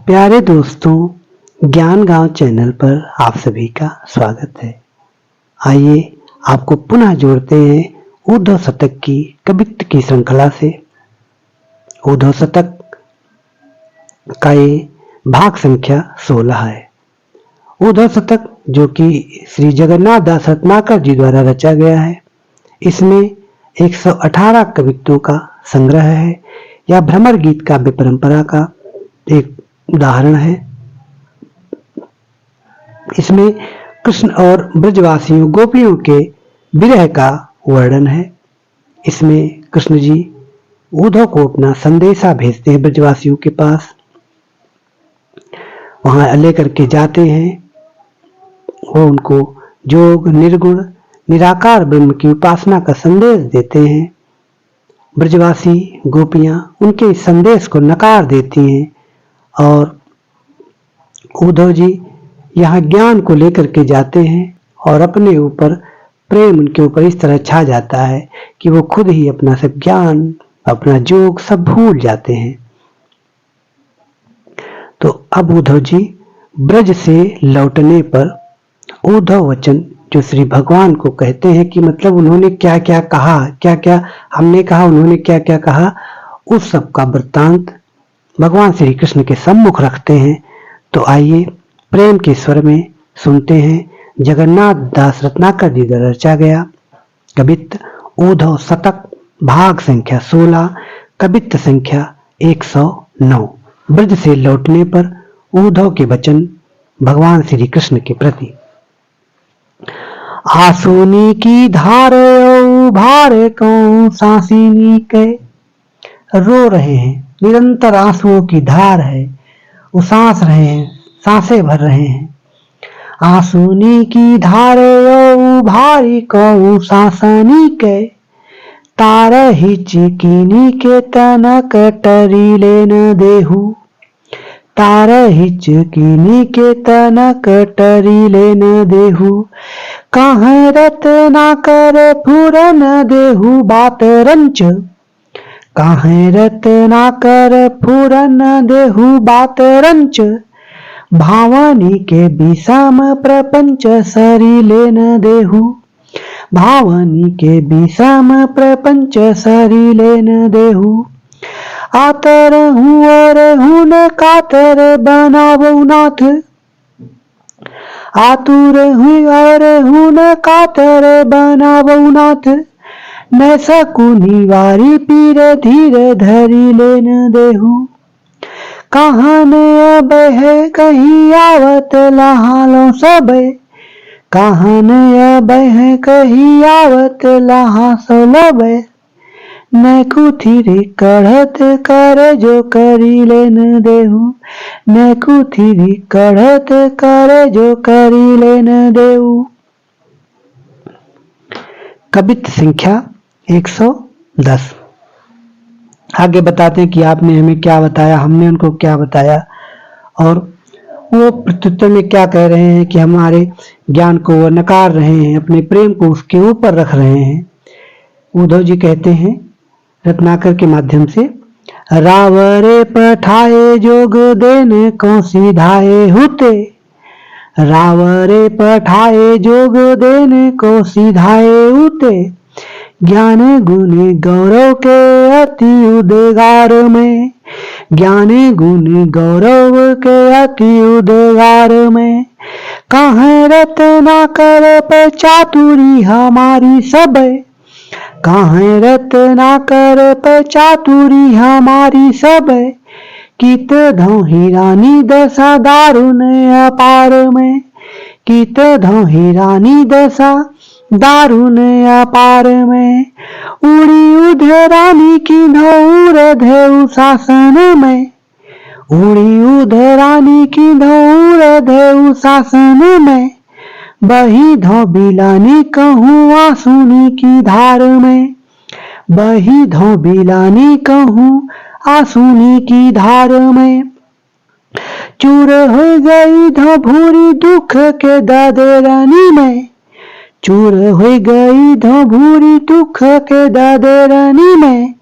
प्यारे दोस्तों, ज्ञान गांव चैनल पर आप सभी का स्वागत है। आइए आपको पुनः जोड़ते हैं उद्धव शतक की कवित्त की श्रृंखला से। उद्धव शतक का ये भाग संख्या 16 है। उद्धव शतक जो कि श्री जगन्नाथ दास रत्नाकर जी द्वारा रचा गया है, इसमें 118 कवित्तों का संग्रह है। यह भ्रमर गीत काव्य परंपरा का एक उदाहरण है। इसमें कृष्ण और ब्रजवासियों गोपियों के विरह का वर्णन है। इसमें कृष्ण जी उद्धव को अपना संदेशा भेजते हैं ब्रजवासियों के पास, वहां लेकर के जाते हैं। वो उनको योग, निर्गुण, निराकार ब्रह्म की उपासना का संदेश देते हैं। ब्रजवासी गोपियां उनके इस संदेश को नकार देती हैं और उद्धव जी यहाँ ज्ञान को लेकर के जाते हैं और अपने ऊपर प्रेम उनके ऊपर इस तरह छा जाता है कि वो खुद ही अपना सब ज्ञान, अपना योग सब भूल जाते हैं। तो अब उद्धव जी ब्रज से लौटने पर उद्धव वचन जो श्री भगवान को कहते हैं कि मतलब उन्होंने क्या क्या कहा, क्या क्या हमने कहा, उन्होंने क्या क्या कहा, उस सब का वृत्तांत भगवान श्री कृष्ण के सम्मुख रखते हैं। तो आइए प्रेम के स्वर में सुनते हैं जगन्नाथ दास रत्नाकर जी द्वारा रचा गया कवित्त उद्धव शतक भाग संख्या 16, कवित्त संख्या 109। ब्रज से लौटने पर उद्धव के वचन भगवान श्री कृष्ण के प्रति। आसुनी की धार भारे को सांसिनी के, रो रहे हैं, निरंतर आंसुओं की धार है, वो सांस रहे हैं, सांसें भर रहे हैं। आंसुनी की धारे भारी को सांसनी के, तार हिचकिनी के तनक टरी लेन देहु, तार हिचकिनी के तनक टरी लेन देहु, कहाँ रत ना कर फुरन देहु बात रंच, कहाँ रत ना कर फुरन देहु बात रंच, भावनी के विषम प्रपंच सरी लेन देहु, भावनी के विषम प्रपंच सरी लेन देहु, आतर हूँ और हूँ न कातर बनावो नाथ, आतुर हूँ और हूँ न कातर बनावो नाथ, न सकुनी वारी पीर धीरे धरी लेन देहु, कहाँ न अब है कहीं आवत लहालो सबे, कहाँ न अब है कहीं आवत लहा सोलबे, न कुथिरी कढ़त कर जो करी लेन देहु, न कुथिरी कढ़त कर जो करी लेन देहु। कवित्त संख्या 110। आगे बताते हैं कि आपने हमें क्या बताया, हमने उनको क्या बताया, और वो प्रत्युत्तर में क्या कह रहे हैं कि हमारे ज्ञान को वो नकार रहे हैं, अपने प्रेम को उसके ऊपर रख रहे हैं। उद्धव जी कहते हैं रत्नाकर के माध्यम से, रावरे पठाए जोग देने को सीधाए हुते, रावरे पठाए जोग देने को सीधाए हुते, ज्ञान गुण गौरव के अति उद्गार में, ज्ञान गुण गौरव के अति उद्गार में, कहाँ रत्ना कर पे चातुरी हमारी सब, कहाँ रत्ना कर पे चातुरी हमारी सब, कित धोही रानी दशा दारुण अपार में, कित धोही रानी दशा दारुण अपार में, उड़ी उधरानी की धौर धेउ शासन में, उड़ी उधरानी की धौर धेउ शासन में, बही धो बिलानी कहूँ आंसुनी की धार में, बही धो बिलानी कहूँ आंसुनी की धार में, चूर हो गई धो भूरी दुख के दादेरानी में, चूर हो गई धो भूरी दुख के दादेरानी में,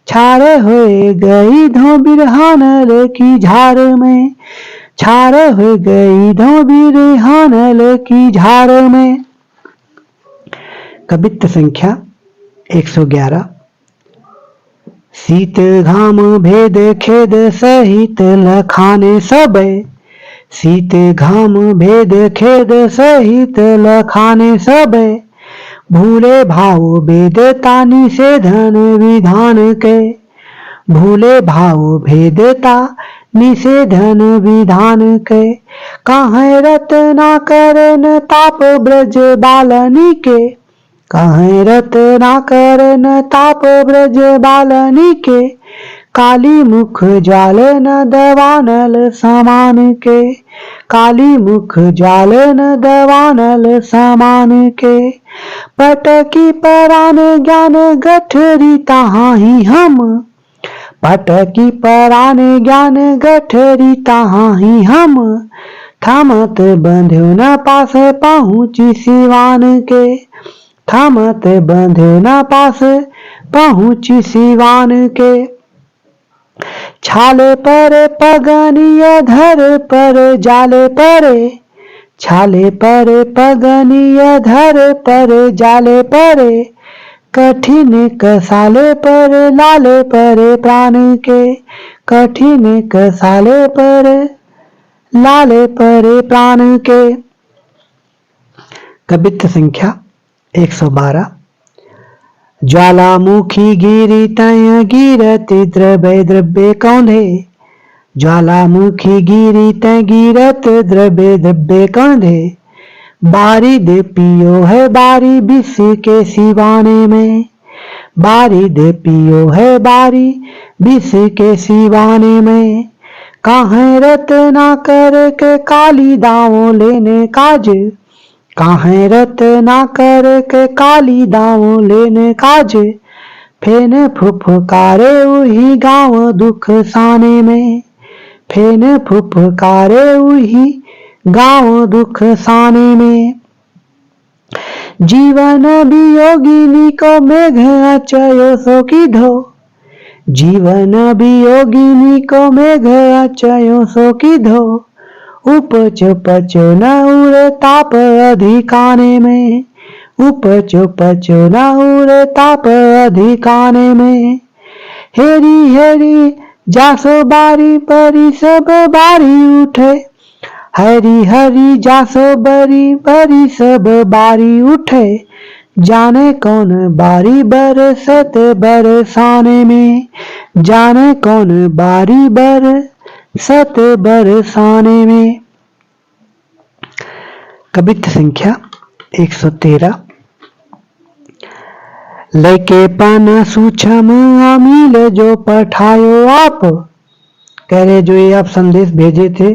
छाड़ हुए गई धो बिरहानल की झाड़ में, छाड़ हो गई धो बिरहानल की झाड़ में। कवित्त संख्या 111। शीत घाम भेद खेद सहित लखाने सबे, शीत घाम भेद खेद सहित लखाने सबे। भूले भाव भेदता निषेधन विधान के, भूले भाव भेदता निषेधन विधान के। कहाँ रत्ना करन ताप ब्रज बालनी के, कहाँ रत्ना करन ताप ब्रज बालनी के। काली मुख जाल न दवानल समान के, काली मुख जाल न दवानल समान के। पटकी परान ज्ञान गठरी तहाँ ही हम, पटकी परान ज्ञान गठरी तहाँ ही हम। थमत बंध्यो न पास पहुँची सिवान के, थमत बंध्यो न पास पहुँची सिवान के। छाले पर पगनिय धर पर जाले परे, छाले पर पगनिय धर पर जाले परे। कठिन कसाले पर लाले परे प्राण के, कठिन कसाले पर लाले परे प्राण के। कवित्त संख्या 112। ज्वालामुखी गिरी तय गिरत द्रव्य द्रव्य कौंधे, ज्वालामुखी गिरी तय गिरत द्रव्य द्रव्य कौंधे। बारी दे पियो है बारी विष के सिवाने में, बारी दे पियो है बारी विष के सिवाने में। कहाँ रत्ना कर के काली दावों लेने काज, कहाँ रत्ना कर के काली दावों लेने काज। फेन फुफकारे उही गाँव दुख साने में, फेन फुफकारे उही गाँव दुख साने में। जीवन वियोगिनी को मेघ अचयो सो किधो, जीवन वियोगिनी को मेघ अचयो सो किधो। उपच पचो न उड़े ताप अधिकाने में, उपच पचो न उड़े ताप अधिकाने में। हेरी हेरी जासो बारी परी सब बारी उठे, हरी हरी जासो बरी बरी सब बारी उठे। जाने कौन बारी बरसत बरसाने में, जाने कौन बारी बरसत बरसाने में। कवित्त संख्या 113। लेके पन सूक्ष्म अमील जो पठायो आप, कह रहे जो ये आप संदेश भेजे थे,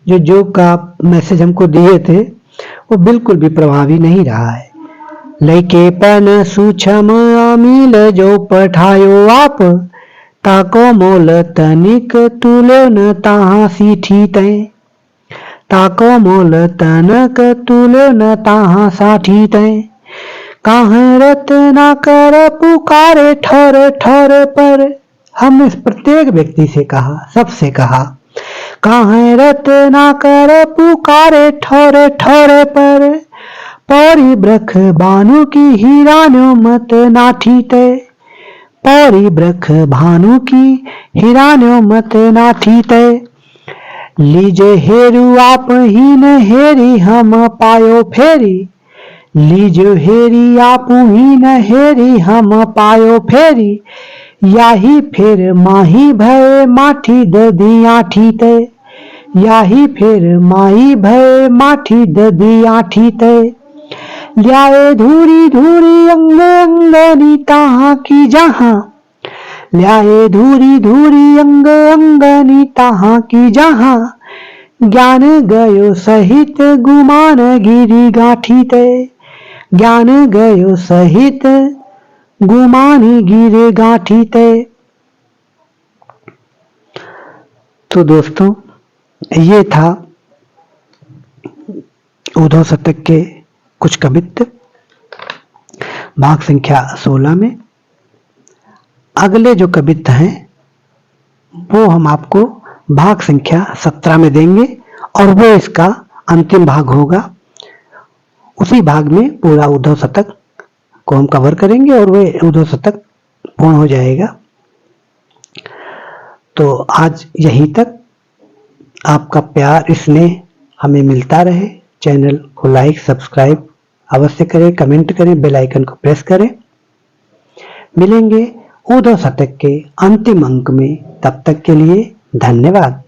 जो जोग का मैसेज हमको दिए थे, वो बिल्कुल भी प्रभावी नहीं रहा है। लेके पन सूक्ष्म अमील जो पठायो आप, ताको मोल तनिक तुलो न ताहाँ सीठी तय, ताको मोल तनक तुलो न ताहाँ साठी तय। कहाँ रत्ना कर पुकारे ठोर ठोर पर, हमने प्रत्येक व्यक्ति से कहा, सबसे कहा। कहाँ रत्ना कर पुकारे ठोर ठोर पर। पौरी ब्रख भानु की हिरान्यो मत नाठी तय, पौरी ब्रख भानु की हिरान्यो मत नाठी तय। लीजे हेरु आप ही न हेरी हम पायो फेरी, लीजो हेरी आप ही न हेरी हम पायो फेरी। याही फिर माही भय माठी ददी आठी तय, याही फिर माही भय माठी ददी आठी तय। ल्याए धूरी धूरी अंग अंगनी ताहाँ की जहाँ, ल्याए धूरी धूरी अंग अंगनी ताहाँ की जहाँ। ज्ञान गयो सहित गुमान गिरी गाठी तय, ज्ञान गयो सहित गुमान गिरे गाठी तय। तो दोस्तों, ये था उद्धव शतक के कुछ कवित्त भाग संख्या 16 में। अगले जो कवित्त हैं वो हम आपको भाग संख्या 17 में देंगे और वो इसका अंतिम भाग होगा। उसी भाग में पूरा उद्धव शतक को हम कवर करेंगे और वे उद्धव शतक पूर्ण हो जाएगा। तो आज यहीं तक। आपका प्यार स्नेह हमें मिलता रहे। चैनल को लाइक सब्सक्राइब अवश्य करें, कमेंट करें, बेल आइकन को प्रेस करें। मिलेंगे उद्धव शतक के अंतिम अंक में, तब तक के लिए धन्यवाद।